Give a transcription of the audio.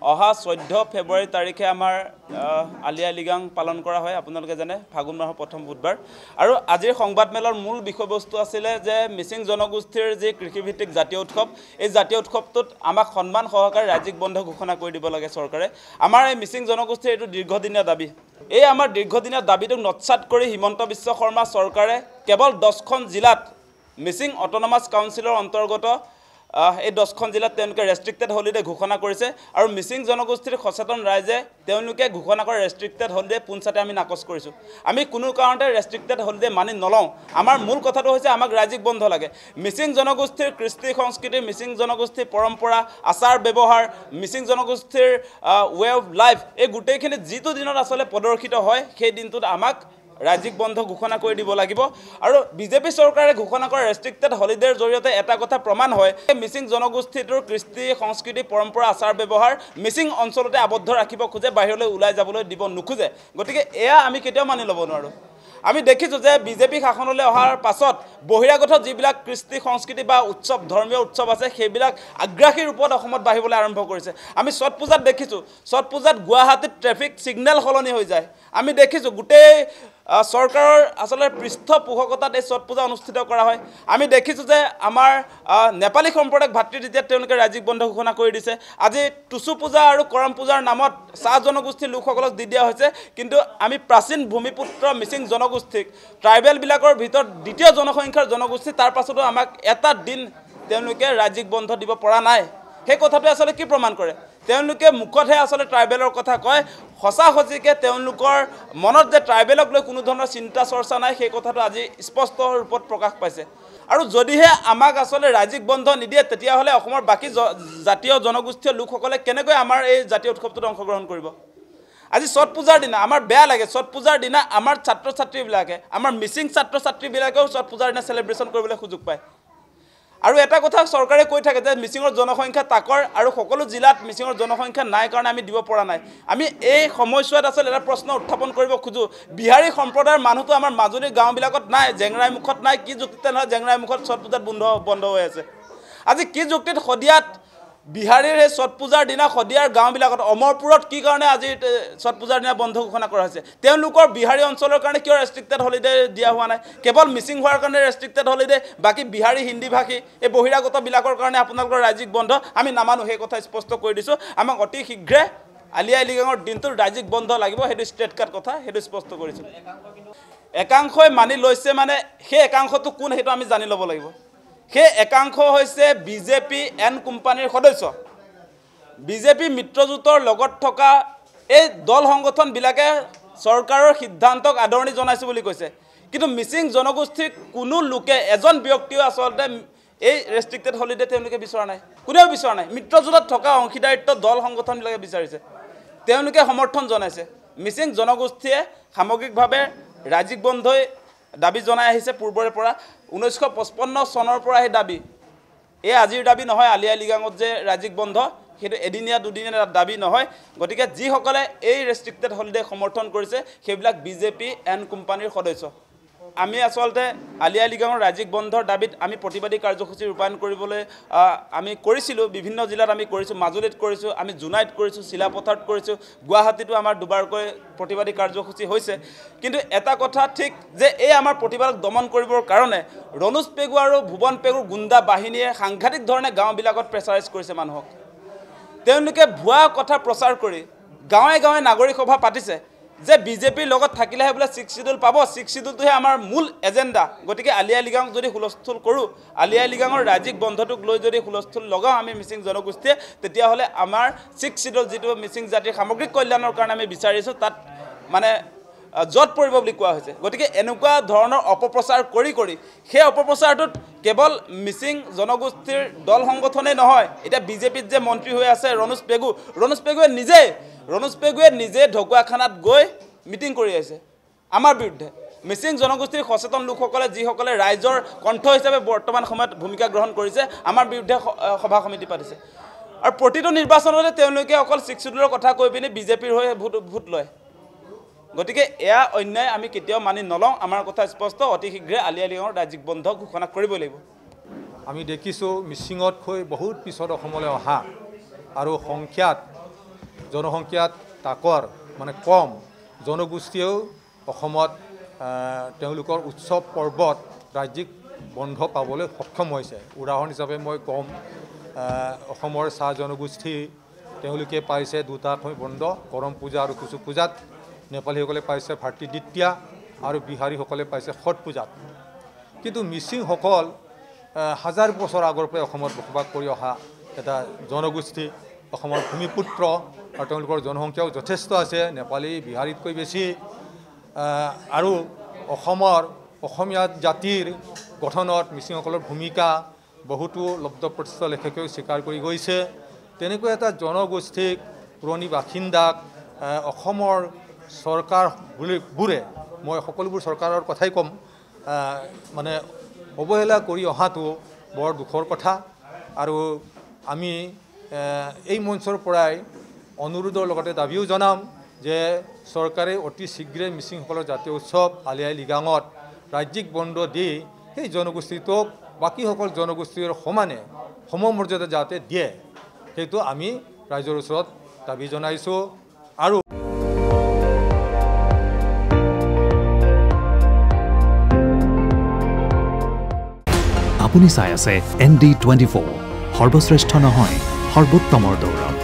অহা 14 ফেব্ৰুৱাৰী তাৰিখে আমাৰ আলি আই লৃগাং পালন কৰা হয় আপোনালোকে জানে ফাগুন মাহৰ প্ৰথম বুধবাৰ আৰু আজিৰ সংবাদমেলৰ মূল বিষয়বস্তু আছিলে যে মিচিং জনগোষ্ঠীৰ যে কৃষিভিত্তিক জাতীয় উৎসৱ এই জাতীয় উৎসৱটোত আমাক সন্মান সহকাৰে ৰাজ্যিক বন্ধ ঘোষণা কৰি দিব লাগে চৰকাৰে আমাৰ এই মিচিং জনগোষ্ঠীৰ এইটো দীৰ্ঘদিনীয়া দাবী এই আমাৰ দীৰ্ঘদিনীয়া দাবীটোক নৎসাত কৰি হিমন্ত বিশ্ব শৰ্মা চৰকাৰে কেৱল 10খন জিলাত মিচিং অট'নমাছ কাউন্সিলৰ অন্তৰ্গত এই 10খন জিলাত তেওঁলোকে ৰেষ্ট্ৰিক্টেড হলিডে ঘোষণা কৰিছে আৰু মিচিং জনগোষ্ঠীৰ সচেতন ৰাইজে তেওঁলোকে ঘোষণা কৰা ৰেষ্ট্ৰিক্টেড হলিডে পুনচাতে আমি নাকচ কৰিছোঁ আমি কোনো কাৰণতে ৰেষ্ট্ৰিক্টেড হলিডে মানি নলওঁ আমাৰ মূল কথাটো হৈছে আমাক ৰাজ্যিক বন্ধ লাগে মিচিং জনগোষ্ঠীৰ কৃষ্টি সংস্কৃতি মিচিং জনগোষ্ঠীৰ পৰম্পৰা আচাৰ ব্যৱহাৰ মিচিং জনগোষ্ঠীৰ ৱে অফ লাইফ এই গোটেইখিনি যিটো দিনত আসলে প্ৰদৰ্শিত হয় সেই দিনটোত আমাক ৰাজ্যিক বন্ধ ঘোষণা কৰি দিব লাগিব আৰু বিজেপি চৰকাৰে ঘোষণা কৰা ৰেষ্ট্ৰিক্টেড হলিডেৰ জৰিয়তে এটা কথা প্ৰমাণ হয় মিচিং জনগোষ্ঠীটোৰ কৃষ্টি সংস্কৃতি পৰম্পৰা আচাৰ ব্যৱহাৰ মিচিং অঞ্চলতে আবদ্ধ ৰাখিব খোজে বাহিৰলৈ ওলাই যাবলৈ দিব নোখোজে গতিকে এয়া আমি কেতিয়াও মানি ল'ব নোৱাৰোঁ আমি দেখিছোঁ যে বিজেপি শাসনলৈ অহাৰ পাছত বহিৰাগত যিবিলাক কৃষ্টি সংস্কৃতি বা উৎসৱ ধৰ্মীয় উৎসৱ আছে সেইবিলাক আগ্ৰাসী ৰূপত অসমত বাঢ়িবলৈ আৰম্ভ কৰিছে আমি ছট পূজাত দেখিছোঁ ছট পূজাত গুৱাহাটীত ট্ৰেফিক ছিগনেল সলনি হৈ যায় আমি দেখিছোঁ গোটেই চৰকাৰৰ আসলে পৃষ্ঠপোষকতাত এই ছট পূজা অনুষ্ঠিত কৰা হয় আমি দেখিছোঁ যে আমাৰ নেপালী সম্প্ৰদায়ক ভাতৃ তেওঁলোকে ৰাজ্যিক বন্ধ ঘোষণা কৰি দিছে আজি টুচু পূজা আৰু কৰম পূজাৰ নামত চাহ জনগোষ্ঠীৰ লোকসকলক দি দিয়া হৈছে কিন্তু আমি প্ৰাচীন ভূমিপুত্ৰ মিচিং জনগোষ্ঠীক ট্ৰাইবেলবিলাকৰ ভিতৰত দ্বিতীয় জনসংখ্যাৰ জনগোষ্ঠী তাৰ পাছতো আমাক এটা দিন তেওঁলোকে ৰাজ্যিক বন্ধ দিব পৰা নাই সেই কথাটোৱে আসলে কি প্ৰমাণ কৰে তেওঁলোকে মুখতহে আসলে ট্ৰাইবেলৰ কথা কয় সঁচা সঁচিকে তেওঁলোকৰ মনত যে ট্ৰাইবেলক লৈ কোনো ধৰণৰ চিন্তা চৰ্চা নাই সেই কথাটো আজি স্পষ্ট ৰূপত প্ৰকাশ পাইছে আৰু যদিহে আমাক আসলে ৰাজ্যিক বন্ধ নিদিয়ে তেতিয়াহ'লে অসমৰ বাকী জাতীয় জনগোষ্ঠীয় লোকসকলে কেনেকৈ আমাৰ এই জাতীয় উৎসৱটোত অংশগ্ৰহণ কৰিব আজি ছট পূজাৰ দিনা আমাৰ বেয়া লাগে ছট পূজাৰ দিনা আমাৰ ছাত্ৰ ছাত্ৰীবিলাকে আমাৰ মিচিং ছাত্ৰ ছাত্ৰীবিলাকেও ছট পূজাৰ দিনা চেলিব্ৰেশ্যন কৰিবলৈ সুযোগ পায় আৰু এটা কথা চৰকাৰে কৈ থাকে যে মিচিঙৰ জনসংখ্যা তাকৰ আৰু সকলো জিলাত মিচিঙৰ জনসংখ্যা নাই কাৰণে আমি দিব পৰা নাই আমি এই সময়ছোৱাত আসলে এটা প্ৰশ্ন উত্থাপন কৰিব খোজো বিহাৰী সম্প্ৰদায়ৰ মানুহটো আমাৰ মাজুলীৰ গাঁওবিলাকত নাই জেংৰাই মুখত নাই কি যুক্তিতে নহয় জেংৰাই মুখত ছট পূজাত বন্ধ হৈ আছে আজি কি যুক্তিত সদিয়াত বিহাৰীৰ এই ছট পূজাৰ দিনা সদিয়াৰ গাঁওবিলাকত অমৰপুৰত কি কাৰণে আজি ছট পূজাৰ দিনা বন্ধ ঘোষণা কৰা হৈছে তেওঁলোকৰ বিহাৰী অঞ্চলৰ কাৰণে কিয় ৰেষ্ট্ৰিক্টেড হলিডে দিয়া হোৱা নাই কেৱল মিচিং হোৱাৰ কাৰণে ৰেষ্ট্ৰিক্টেড হলিডে বাকী বিহাৰী হিন্দী ভাষী এই বহিৰাগতবিলাকৰ কাৰণে আপোনালোকৰ ৰাজ্যিক বন্ধ আমি নামানো সেই কথা স্পষ্ট কৰি দিছোঁ আমাক অতি শীঘ্ৰে আলি আই লৃগাঙৰ দিনটোত ৰাজ্যিক বন্ধ লাগিব সেইটো ষ্ট্ৰেট কাট কথা সেইটো স্পষ্ট কৰিছোঁ একাংশই মানি লৈছে মানে সেই একাংশটো কোন সেইটো আমি জানি ল'ব লাগিব সেই একাংশ হৈছে বিজেপি এন কোম্পানীৰ সদস্য বিজেপি মিত্ৰজোঁটৰ লগত থকা এই দল সংগঠনবিলাকে চৰকাৰৰ সিদ্ধান্তক আদৰণি জনাইছোঁ বুলি কৈছে কিন্তু মিচিং জনগোষ্ঠীৰ কোনো লোকে এজন ব্যক্তিও আচলতে এই ৰেষ্ট্ৰিক্টেড হলিডে তেওঁলোকে বিচৰা নাই কোনেও বিচৰা নাই মিত্ৰজোঁটত থকা অংশীদাৰিত্ব দল সংগঠনবিলাকে বিচাৰিছে তেওঁলোকে সমৰ্থন জনাইছে মিচিং জনগোষ্ঠীয়ে সামগ্ৰিকভাৱে ৰাজ্যিক বন্ধই দাবী জনাই আহিছে পূৰ্বৰে পৰা 1955 চনৰ পৰা এই দাবী এই আজিৰ দাবী নহয় আলি আই লৃগাঙত যে ৰাজ্যিক বন্ধ সেইটো এদিনীয়া দুদিনীয়া দাবী নহয় গতিকে যিসকলে এই ৰেষ্ট্ৰিক্টেড হলিডে সমৰ্থন কৰিছে সেইবিলাক বিজেপি এন কোম্পানীৰ সদস্য আমি আসলতে আলি আই লৃগাঙৰ ৰাজ্যিক বন্ধৰ দাবীত আমি প্ৰতিবাদী কাৰ্যসূচী ৰূপায়ণ কৰিবলৈ আমি কৰিছিলোঁ বিভিন্ন জিলাত আমি কৰিছোঁ মাজুলীত কৰিছোঁ আমি জোনাইত কৰিছোঁ চিলাপথাৰত কৰিছোঁ গুৱাহাটীতো আমাৰ দুবাৰকৈ প্ৰতিবাদী কাৰ্যসূচী হৈছে কিন্তু এটা কথা ঠিক যে এই আমাৰ প্ৰতিবাদক দমন কৰিবৰ কাৰণে ৰণোজ পেগু আৰু ভুৱন পেগুৰ গুণ্ডা বাহিনীয়ে সাংঘাতিক ধৰণে গাঁওবিলাকত প্ৰেছাৰাইজ কৰিছে মানুহক তেওঁলোকে ভুৱা কথা প্ৰচাৰ কৰি গাঁৱে গাঁৱে নাগৰিক সভা পাতিছে যে বিজেপিৰ লগত থাকিলেহে বোলে 6 শিডিউল পাব 6 শিডিউলটোহে আমাৰ মূল এজেণ্ডা গতিকে আলি আই লৃগাঙক যদি হুলস্থুল কৰোঁ আলি আই লৃগাঙৰ ৰাজ্যিক বন্ধটোক লৈ যদি হুলস্থুল লগাওঁ আমি মিচিং জনগোষ্ঠীয়ে তেতিয়াহ'লে আমাৰ 6 শিডিউল যিটো মিচিং জাতিৰ সামগ্ৰিক কল্যাণৰ কাৰণে আমি বিচাৰিছোঁ তাত মানে জট পৰিব বুলি কোৱা হৈছে গতিকে এনেকুৱা ধৰণৰ অপপ্ৰচাৰ কৰি সেই অপপ্ৰচাৰটোত কেৱল মিচিং জনগোষ্ঠীৰ দল সংগঠনেই নহয় এতিয়া বিজেপিত যে মন্ত্ৰী হৈ আছে ৰণোজ পেগুৱে নিজে ঢকুৱাখানাত গৈ মিটিং কৰি আহিছে আমাৰ বিৰুদ্ধে মিচিং জনগোষ্ঠীৰ সচেতন লোকসকলে যিসকলে ৰাইজৰ কণ্ঠ হিচাপে বৰ্তমান সময়ত ভূমিকা গ্ৰহণ কৰিছে আমাৰ বিৰুদ্ধে সভা সমিতি পাতিছে আৰু প্ৰতিটো নিৰ্বাচনতে তেওঁলোকে অকল 6 শিডিউলৰ কথা কৈ পিনি বিজেপিৰ হৈ ভোট লয় গতিকে এয়া অন্যায় আমি কেতিয়াও মানি নলওঁ আমাৰ কথা স্পষ্ট অতি শীঘ্ৰে আলি আই লৃগাঙৰ ৰাজ্যিক বন্ধ ঘোষণা কৰিব লাগিব আমি দেখিছোঁ মিচিঙতকৈ বহুত পিছত অসমলৈ অহা আৰু সংখ্যাত জনসংখ্যাত তাকৰ মানে কম জনগোষ্ঠীয়েও অসমত তেওঁলোকৰ উৎসৱ পৰ্বত ৰাজ্যিক বন্ধ পাবলৈ সক্ষম হৈছে। উদাহৰণ হিচাপে মই ক'ম অসমৰ চাহ জনগোষ্ঠী তেওঁলোকে পাইছে দুটাকৈ বন্ধ, কৰম পূজা আৰু টুচু পূজাত। নেপালীসকলে পাইছে ভাতৃ দ্বিতীয়া আৰু বিহাৰীসকলে পাইছে ছট পূজাত। কিন্তু মিচিংসকল হাজাৰ বছৰ আগৰ পৰাই অসমত বসবাস কৰি অহা এটা জনগোষ্ঠী, অসমৰ ভূমিপুত্ৰ আৰু তেওঁলোকৰ জনসংখ্যাও যথেষ্ট আছে, নেপালী বিহাৰীতকৈ বেছি। আৰু অসমীয়া জাতিৰ গঠনত মিচিংসকলৰ ভূমিকা বহুতো লব্ধপ্ৰতিষ্ঠ লেখকেও স্বীকাৰ কৰি গৈছে। তেনেকুৱা এটা জনগোষ্ঠীক পুৰণি বাসিন্দাক অসমৰ চৰকাৰবোৰে, মই সকলোবোৰ চৰকাৰৰ কথাই ক'ম, মানে অৱহেলা কৰি অহাটো বৰ দুখৰ কথা। আৰু আমি এই মঞ্চৰ পৰাই অনুৰোধৰ লগতে দাবীও জনাম যে চৰকাৰে অতি শীঘ্ৰে মিচিংসকলৰ জাতীয় উৎসৱ আলি আই লৃগাঙত ৰাজ্যিক বন্ধ দি সেই জনগোষ্ঠীটোক বাকীসকল জনগোষ্ঠীৰ সমানে সমমৰ্যাদা যাতে দিয়ে, সেইটো আমি ৰাইজৰ ওচৰত দাবী জনাইছোঁ। আৰু আপুনি চাই আছে ND24, সৰ্বশ্ৰেষ্ঠ নহয় সৰ্বোত্তমৰ দৌৰত।